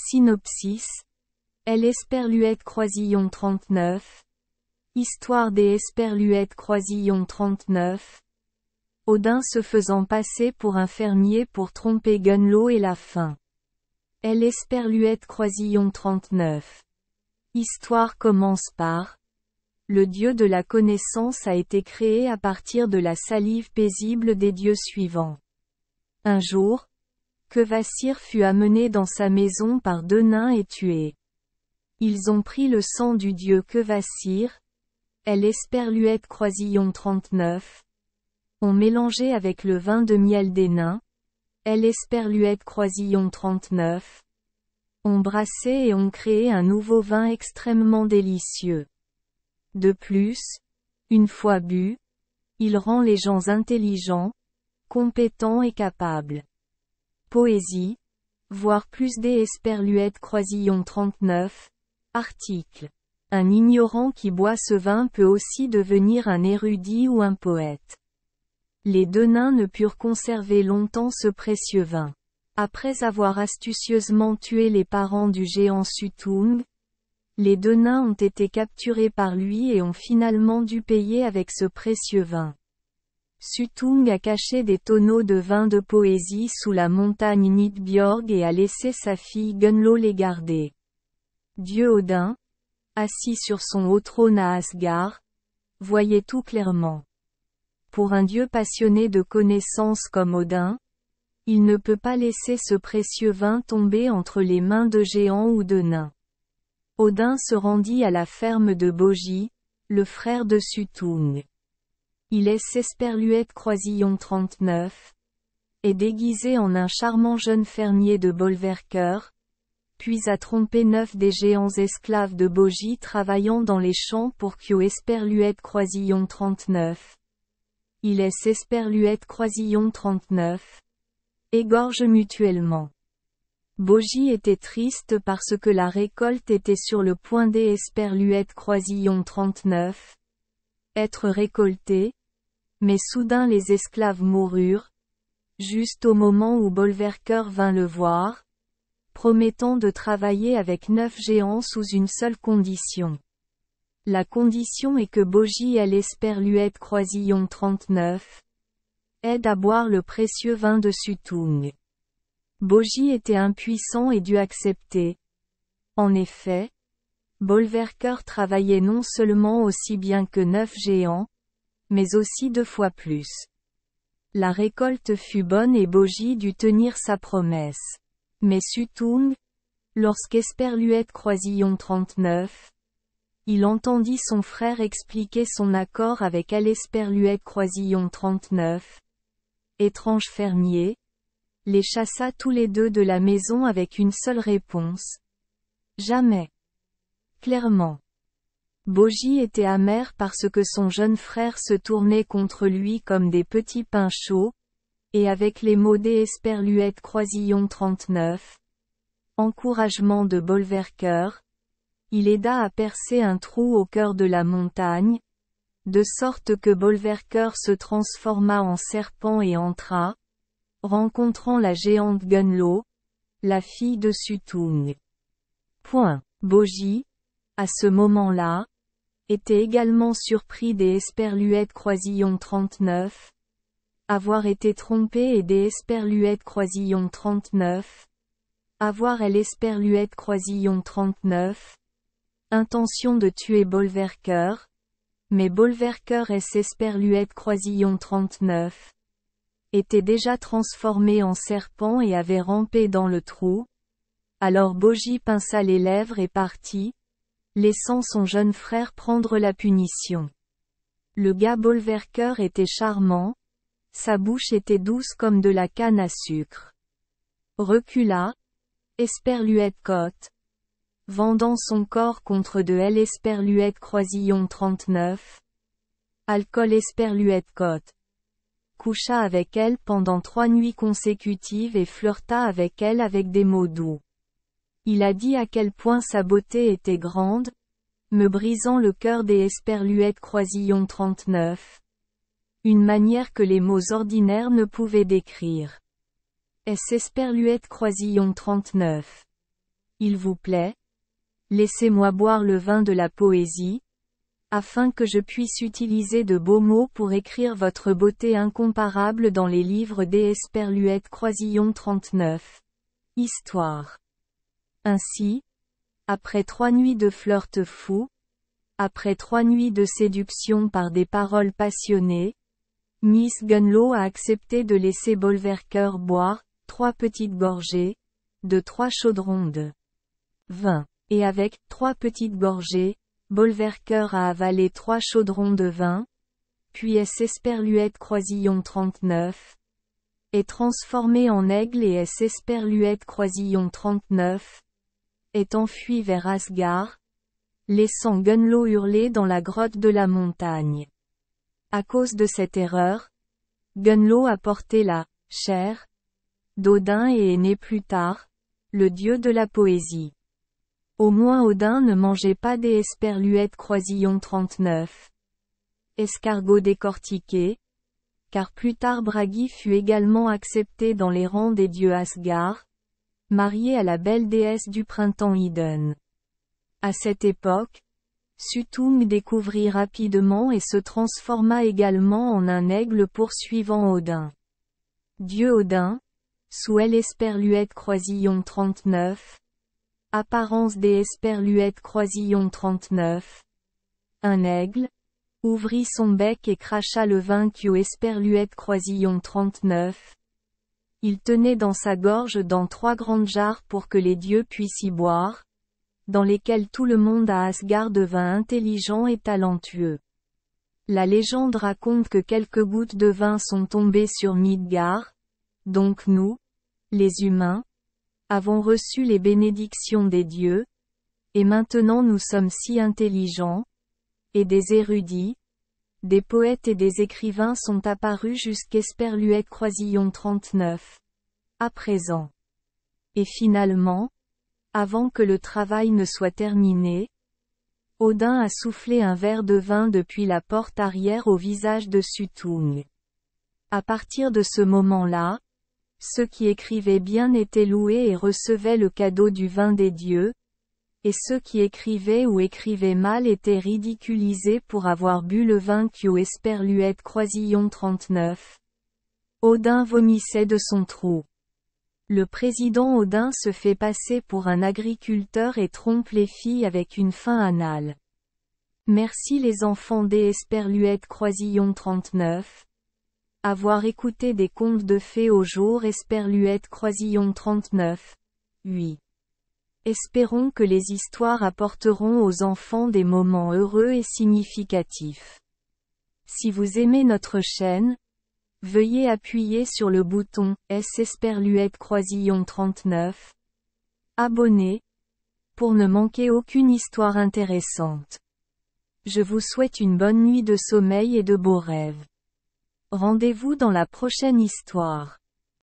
Synopsis. Elle Esperluette Croisillon 39. Histoire des Esperluettes Croisillon 39. Odin se faisant passer pour un fermier pour tromper Gunnlo et la fin. Elle Esperluette Croisillon 39. Histoire commence par. Le dieu de la connaissance a été créé à partir de la salive paisible des dieux suivants. Un jour, Kvasir fut amené dans sa maison par deux nains et tué. Ils ont pris le sang du dieu Kvasir, elle Esperluette Croisillon 39, ont mélangé avec le vin de miel des nains, elle Esperluette Croisillon 39, ont brassé et ont créé un nouveau vin extrêmement délicieux. De plus, une fois bu, il rend les gens intelligents, compétents et capables. Poésie, voir plus des Esperluette Croisillon 39, article. Un ignorant qui boit ce vin peut aussi devenir un érudit ou un poète. Les deux nains ne purent conserver longtemps ce précieux vin. Après avoir astucieusement tué les parents du géant Suttung, les deux nains ont été capturés par lui et ont finalement dû payer avec ce précieux vin. Suttung a caché des tonneaux de vin de poésie sous la montagne Nidbjörg et a laissé sa fille Gunnlo les garder. Dieu Odin, assis sur son haut trône à Asgard, voyait tout clairement. Pour un dieu passionné de connaissances comme Odin, il ne peut pas laisser ce précieux vin tomber entre les mains de géants ou de nains. Odin se rendit à la ferme de Bogi, le frère de Suttung. Il est Esperluette Croisillon 39, est déguisé en un charmant jeune fermier de Bolverker, puis a trompé 9 des géants esclaves de Bogi travaillant dans les champs pour Kyo Esperluette Croisillon 39. Il est Esperluette Croisillon 39. Égorgent mutuellement. Bogi était triste parce que la récolte était sur le point des Esperluette Croisillon 39. Être récoltée. Mais soudain les esclaves moururent, juste au moment où Bolverker vint le voir, promettant de travailler avec 9 géants sous une seule condition. La condition est que Bogi elle Esperluette Croisillon 39 aide à boire le précieux vin de Suttung. Bogi était impuissant et dut accepter. En effet, Bolverker travaillait non seulement aussi bien que 9 géants, mais aussi 2 fois plus. La récolte fut bonne et Bogi dut tenir sa promesse. Mais Suttung, lorsqu'Esperluette Croisillon 39, il entendit son frère expliquer son accord avec Esperluette Croisillon 39, étrange fermier, les chassa tous les deux de la maison avec une seule réponse. Jamais. Clairement. Bogi était amer parce que son jeune frère se tournait contre lui comme des petits pains chauds, et avec les mots d'Esperluette Croisillon 39, encouragement de Bolverker, il aida à percer un trou au cœur de la montagne, de sorte que Bolverker se transforma en serpent et entra, rencontrant la géante Gunnlo, la fille de Suttung. Bogi, à ce moment-là, était également surpris des Esperluette Croisillon 39, avoir été trompé et des Esperluette Croisillon 39, avoir Esperluette Croisillon 39, intention de tuer Bolverker, mais Bolverker Esperluette Croisillon 39, était déjà transformé en serpent et avait rampé dans le trou, alors Bogi pinça les lèvres et partit, laissant son jeune frère prendre la punition. Le gars Bolverker était charmant, sa bouche était douce comme de la canne à sucre. Recula, Esperluette cote, vendant son corps contre de Esperluette Croisillon 39. Alcool Esperluette cote. Coucha avec elle pendant 3 nuits consécutives et flirta avec elle avec des mots doux. Il a dit à quel point sa beauté était grande, me brisant le cœur des Esperluette Croisillon 39. Une manière que les mots ordinaires ne pouvaient décrire. Esperluette Croisillon 39. il vous plaît? Laissez-moi boire le vin de la poésie, afin que je puisse utiliser de beaux mots pour écrire votre beauté incomparable dans les livres d'Esperluette Croisillon 39. Histoire. Ainsi, après 3 nuits de flirt fou, après 3 nuits de séduction par des paroles passionnées, Miss Gunlow a accepté de laisser Bolverker boire 3 petites gorgées de 3 chaudrons de vin. Et avec 3 petites gorgées, Bolverker a avalé 3 chaudrons de vin, puis Esperluette Croisillon 39 est transformé en aigle et Esperluette Croisillon 39 est enfui vers Asgard, laissant Gunlow hurler dans la grotte de la montagne. À cause de cette erreur, Gunlow a porté la chair d'Odin et est né plus tard, le dieu de la poésie. Au moins Odin ne mangeait pas des Esperluette Croisillon 39. Escargot décortiqué, car plus tard Bragi fut également accepté dans les rangs des dieux Asgard, marié à la belle déesse du printemps Idun. À cette époque, Suttung découvrit rapidement et se transforma également en un aigle poursuivant Odin. Dieu Odin, sous Esperluette Croisillon 39. Apparence des Esperluette Croisillon 39. Un aigle, ouvrit son bec et cracha le vin Esperluette Croisillon 39. Il tenait dans sa gorge dans 3 grandes jarres pour que les dieux puissent y boire, dans lesquelles tout le monde à Asgard devint intelligent et talentueux. La légende raconte que quelques gouttes de vin sont tombées sur Midgard, donc nous, les humains, avons reçu les bénédictions des dieux, et maintenant nous sommes si intelligents, et des érudits, des poètes et des écrivains sont apparus jusqu'Esperluette Croisillon 39. À présent. Et finalement, avant que le travail ne soit terminé, Odin a soufflé un verre de vin depuis la porte arrière au visage de Suttung. À partir de ce moment-là, ceux qui écrivaient bien étaient loués et recevaient le cadeau du vin des dieux, et ceux qui écrivaient ou écrivaient mal étaient ridiculisés pour avoir bu le vin Esperluette Croisillon 39. Odin vomissait de son trou. Le président Odin se fait passer pour un agriculteur et trompe les filles avec une fin anale. Merci les enfants d'Esperluette Croisillon 39. Avoir écouté des contes de fées au jour Esperluette Croisillon 39. 8. Espérons que les histoires apporteront aux enfants des moments heureux et significatifs. Si vous aimez notre chaîne, veuillez appuyer sur le bouton Esperluette Croisillon 39. Abonner, pour ne manquer aucune histoire intéressante. Je vous souhaite une bonne nuit de sommeil et de beaux rêves. Rendez-vous dans la prochaine histoire.